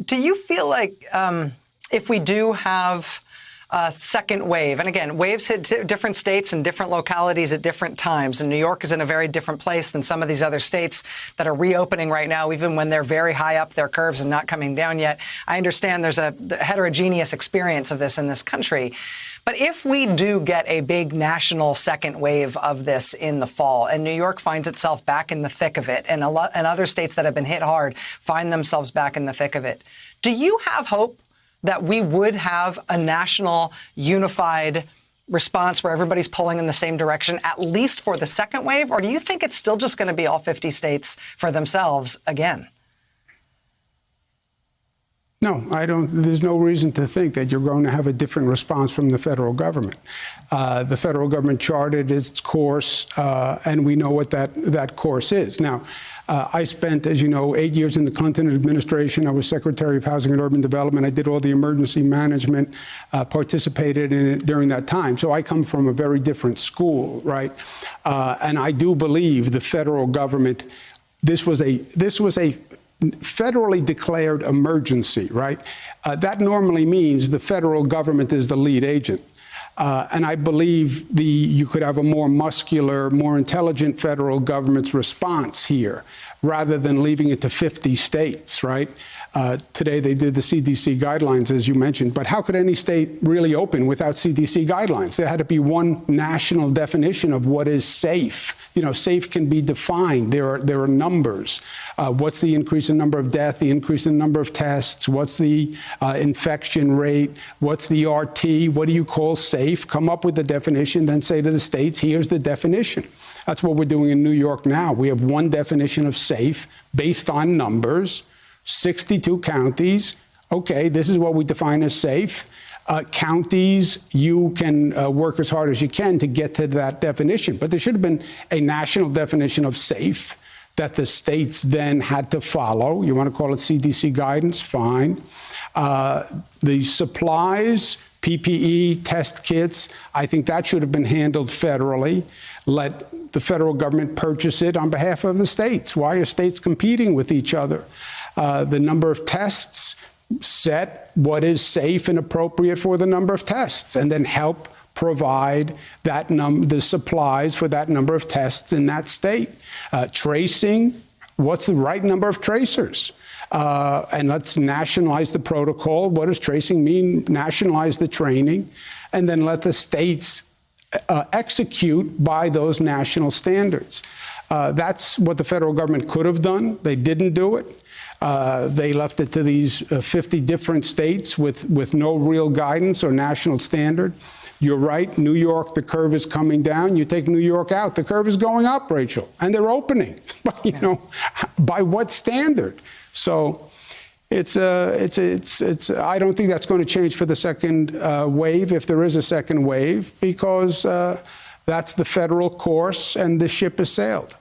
do you feel like if we do have a second wave, and again, waves hit different states and different localities at different times, and New York is in a very different place than some of these other states that are reopening right now, even when they're very high up their curves and not coming down yet. I understand there's a heterogeneous experience of this in this country. But if we do get a big national second wave of this in the fall, and New York finds itself back in the thick of it, and other states that have been hit hard find themselves back in the thick of it, do you have hope that we would have a national unified response where everybody's pulling in the same direction, at least for the second wave? Or do you think it's still just going to be all 50 states for themselves again? No, I don't. There's no reason to think that you're going to have a different response from the federal government. The federal government charted its course, and we know what that course is. Now, I spent, as you know, 8 years in the Clinton administration. I was Secretary of Housing and Urban Development. I did all the emergency management, participated in it during that time. So I come from a very different school, right? And I do believe the federal government, this was a federally declared emergency, right? That normally means the federal government is the lead agent. And I believe you could have a more muscular, more intelligent federal government's response here, rather than leaving it to 50 states, right? Today they did the CDC guidelines, as you mentioned, but how could any state really open without CDC guidelines? There had to be one national definition of what is safe. You know, safe can be defined. There are numbers. What's the increase in number of deaths, the increase in number of tests? What's the infection rate? What's the RT? What do you call safe? Come up with the definition, then say to the states, here's the definition. That's what we're doing in New York now. We have one definition of safe based on numbers, 62 counties. Okay, this is what we define as safe. Counties, you can work as hard as you can to get to that definition. But there should have been a national definition of safe that the states then had to follow. You want to call it CDC guidance? Fine. The supplies, PPE, test kits, I think that should have been handled federally. Let the federal government purchase it on behalf of the states. Why are states competing with each other? The number of tests, set what is safe and appropriate for the number of tests, and then help provide the supplies for that number of tests in that state. Tracing, what's the right number of tracers? And let's nationalize the protocol. What does tracing mean? Nationalize the training, and then let the states execute by those national standards. That's what the federal government could have done. They didn't do it. They left it to these 50 different states with no real guidance or national standard. You're right, New York, the curve is coming down. You take New York out, the curve is going up, Rachel, and they're opening. You know, by what standard? So I don't think that's going to change for the second wave, if there is a second wave, because that's the federal course and the ship has sailed.